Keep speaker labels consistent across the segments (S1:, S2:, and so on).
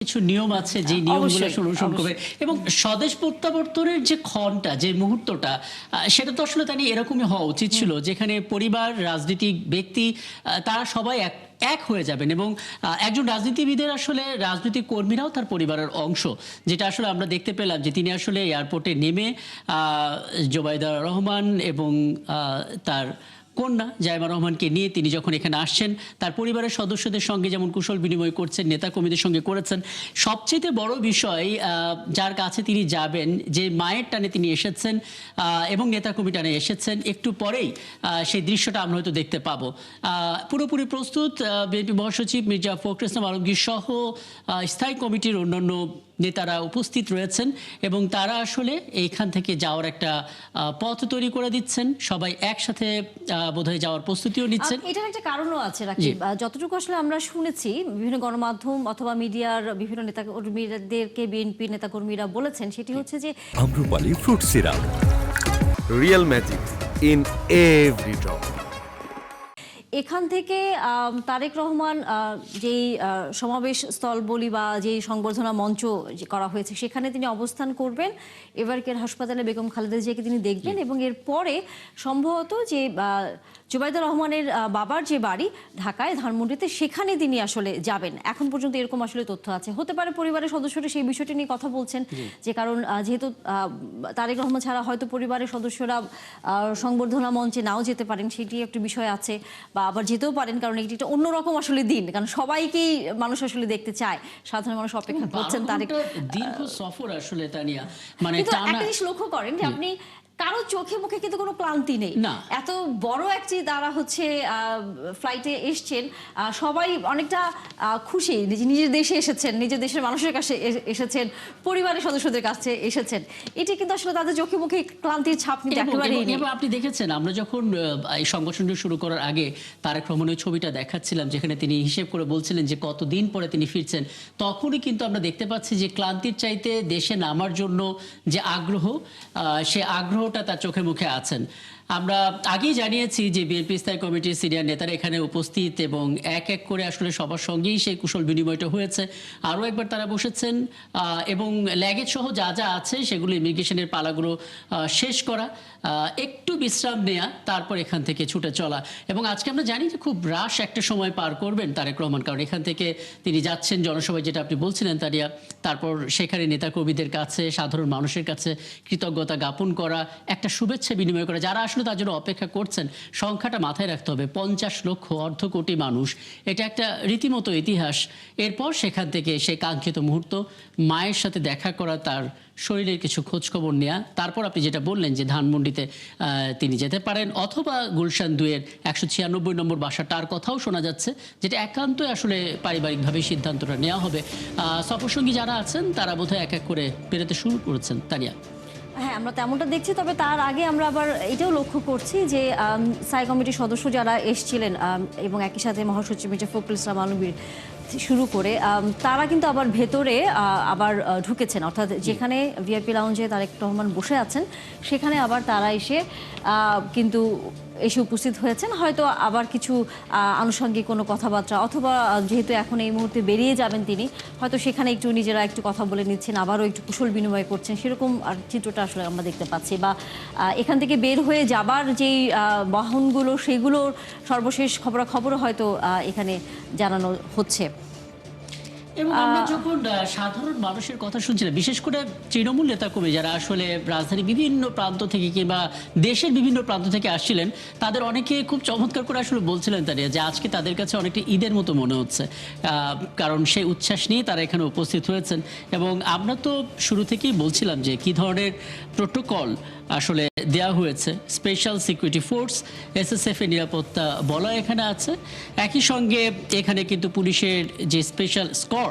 S1: কিছু নিয়ম আছে যে নিয়মগুলো অনুসরণ করবে এবং স্বদেশ প্রত্যাবর্তনের যে ক্ষণটা যে মুহূর্তটা সেটা তো আসলে তাই এরকমই হওয়া উচিত ছিল যেখানে পরিবার রাজনৈতিক ব্যক্তি তারা সবাই এক হয়ে যাবেন এবং একজন রাজনীতিবিদের আসলে রাজনৈতিক কর্মীরাও তার পরিবারের অংশ, যেটা আসলে আমরা দেখতে পেলাম যে তিনি আসলে এয়ারপোর্টে নেমে জোবাইদা রহমান এবং তার কন্যা জাইমা রহমানকে নিয়ে তিনি যখন এখানে আসছেন তার পরিবারের সদস্যদের সঙ্গে যেমন কুশল বিনিময় করছেন, নেতা কর্মীদের সঙ্গে করেছেন। সবচেয়ে বড় বিষয় যার কাছে তিনি যাবেন, যে মায়ের টানে তিনি এসেছেন এবং নেতা কর্মী টানে এসেছেন, একটু পরেই সেই দৃশ্যটা আমরা হয়তো দেখতে পাবো। পুরোপুরি প্রস্তুত বিএনপি মহাসচিব মির্জা ফখরুল ইসলাম আলমগীর সহ স্থায়ী কমিটির অন্যান্য নেতারা উপস্থিত রয়েছেন এবং তারা আসলে এইখান থেকে যাওয়ার একটা পথ তৈরি করে দিচ্ছেন। সবাই একসাথে বোধহয় যাওয়ার প্রস্তুতিও নিচ্ছেন।
S2: এটার একটা কারণও আছে রাকিব, যতটুকু আসলে আমরা শুনেছি বিভিন্ন গণমাধ্যম অথবা মিডিয়ার বিভিন্ন নেতাকর্মীদেরকে বিএনপি নেতাকর্মীরা বলেছেন, সেটি হচ্ছে যে
S3: Amrapali fruit syrup, real magic in every drop.
S2: এখান থেকে তারেক রহমান যেই সমাবেশ স্থল বলি বা যেই সংবর্ধনা মঞ্চ করা হয়েছে সেখানে তিনি অবস্থান করবেন, এবারকের হাসপাতালে বেগম খালেদা জিয়াকে তিনি দেখবেন এবং এরপরে সম্ভবত যে জুবাইদা রহমানের বাবার যে বাড়ি ঢাকায় ধানমন্ডিতে সেখানে তিনি আসলে যাবেন। এখন পর্যন্ত এরকম আসলে তথ্য আছে, হতে পারে পরিবারের সদস্যরা সেই বিষয়টি নিয়ে কথা বলছেন যে কারণ যেহেতু তারেক রহমান ছাড়া হয়তো পরিবারের সদস্যরা সংবর্ধনা মঞ্চে নাও যেতে পারেন, সেটি একটা বিষয় আছে, বা আবার যেতেও পারেন কারণ এটি একটা অন্যরকম আসলে দিন, কারণ সবাইকেই মানুষ আসলে দেখতে চায়, সাধারণ মানুষ অপেক্ষা করছেন তারেক
S1: দীর্ঘ সফর আসলে তানিয়া, মানে
S2: একটা জিনিস লক্ষ্য করেন যে আপনি কারো চোখে মুখে কিন্তু কোনো ক্লান্তি নেই। এত বড় একটি তারা হচ্ছে ফ্লাইটে এসছেন, সবাই অনেকটা খুশি, নিজের দেশে এসেছেন, নিজের দেশের মানুষের কাছে এসেছেন, পরিবারের সদস্যদের কাছে এসেছেন, এটি কিন্তু আসলে তাদের চোখে মুখে ক্লান্তির ছাপ কিন্তু একেবারেই নেই।
S1: আপনি দেখেছেন আমরা যখন এই সংগঠনটি শুরু করার আগে তারেক রহমানের ছবিটা দেখাচ্ছিলাম যেখানে তিনি হিসেব করে বলছিলেন যে কতদিন পরে তিনি ফিরছেন, তখনই কিন্তু আমরা দেখতে পাচ্ছি যে ক্লান্তির চাইতে দেশে নামার জন্য যে আগ্রহ, সে আগ্রহ তার চোখে মুখে আছেন। আমরা আগেই জানিয়েছি যে বিএনপি স্থায়ী কমিটির সিনিয়র নেতারা এখানে উপস্থিত এবং এক এক করে আসলে সবার সঙ্গেই সেই কুশল বিনিময়টা হয়েছে। আরও একবার তারা বসেছেন এবং ল্যাগেজ সহ যা যা আছে সেগুলো ইমিগ্রেশনের পালাগুলো শেষ করা, একটু বিশ্রাম নেওয়া, তারপর এখান থেকে ছুটে চলা। এবং আজকে আমরা জানি যে খুব রাশ একটা সময় পার করবেন তারেক রহমান, কারণ এখান থেকে তিনি যাচ্ছেন জনসভায়, যেটা আপনি বলছিলেন তারিয়া, তারপর সেখানে নেতাকর্মীদের কাছে সাধারণ মানুষের কাছে কৃতজ্ঞতা জ্ঞাপন করা, একটা শুভেচ্ছা বিনিময় করা, যারা আসলে তার জন্য অপেক্ষা করছেন। সংখ্যাটা মাথায় রাখতে হবে, 50 লক্ষ, অর্ধ কোটি মানুষ, এটা একটা রীতিমতো ইতিহাস। এরপর সেখান থেকে সেই কাঙ্ক্ষিত মুহূর্ত মায়ের সাথে দেখা করা, তার শরীরের কিছু খোঁজখবর নেওয়া, তারপর আপনি যেটা বললেন যে ধানমন্ডিতে তিনি যেতে পারেন অথবা গুলশান 2-এর 196 নম্বর বাসাটার কথাও শোনা যাচ্ছে, যেটা একান্তই আসলে পারিবারিকভাবে সিদ্ধান্তটা নেওয়া হবে। সফরসঙ্গী যারা আছেন তারা বোধহয় এক এক করে বেরোতে শুরু করেছেন। তানিয়া,
S2: হ্যাঁ, আমরা তেমনটা দেখছি, তবে তার আগে আমরা আবার এটাও লক্ষ্য করছি যে স্থায়ী কমিটির সদস্য যারা এসেছিলেন এবং একই সাথে মহাসচিব মির্জা ফখরুল ইসলাম আলমগীর শুরু করে তারা কিন্তু আবার ভেতরে আবার ঢুকেছেন, অর্থাৎ যেখানে ভিআইপি লাউঞ্জে তারেক রহমান বসে আছেন সেখানে আবার তারা এসে কিন্তু এসে উপস্থিত হয়েছেন। হয়তো আবার কিছু আনুষঙ্গিক কোনো কথাবার্তা অথবা যেহেতু এখন এই মুহূর্তে বেরিয়ে যাবেন তিনি, হয়তো সেখানে একটু নিজেরা একটু কথা বলে নিচ্ছেন, আবারও একটু কুশল বিনিময় করছেন, সেরকম আর চিত্রটা আসলে আমরা দেখতে পাচ্ছি। বা এখান থেকে বের হয়ে যাবার যেই বাহনগুলো সেগুলোর সর্বশেষ খবরাখবরও হয়তো এখানে জানানো হচ্ছে।
S1: এবং আমরা যখন সাধারণ মানুষের কথা শুনছিলাম, বিশেষ করে তৃণমূল নেতাকর্মী যারা আসলে রাজধানীর বিভিন্ন প্রান্ত থেকে কিংবা দেশের বিভিন্ন প্রান্ত থেকে আসছিলেন, তাদের অনেকে খুব চমৎকার করে আসলে বলছিলেন তারা যে আজকে তাদের কাছে অনেকটা ঈদের মতো মনে হচ্ছে, কারণ সেই উচ্ছ্বাস নিয়ে তারা এখানে উপস্থিত হয়েছেন। এবং আমরা তো শুরু থেকেই বলছিলাম যে কী ধরনের প্রোটোকল আসলে দেওয়া হয়েছে। স্পেশাল সিকিউরিটি ফোর্স, এসএসএফ এর নিরাপত্তা বলয় এখানে আছে, একই সঙ্গে এখানে কিন্তু পুলিশের যে স্পেশাল স্কোয়াড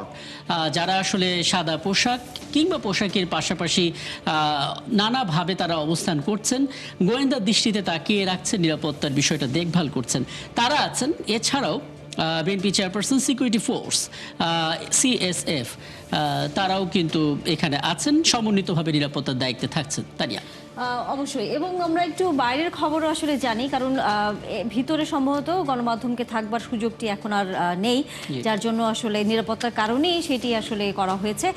S1: যারা আসলে সাদা পোশাক কিংবা পোশাকের পাশাপাশি নানাভাবে তারা অবস্থান করছেন, গোয়েন্দা দৃষ্টিতে তাকিয়ে রাখছেন, নিরাপত্তার বিষয়টা দেখভাল করছেন, তারা আছেন। এছাড়াও BNP chairperson security force, CSF, তারাও কিন্তু এখানে আছেন, সমন্বিতভাবে নিরাপত্তার দায়িত্বে থাকছেন। তানিয়া।
S2: অবশ্যই, এবং আমরা একটু বাইরের খবরও আসলে জানি, কারণ ভিতরে সম্ভবত গণমাধ্যমকে থাকবার সুযোগটি এখন আর নেই, যার জন্য আসলে নিরাপত্তার কারণেই সেটি আসলে করা হয়েছে।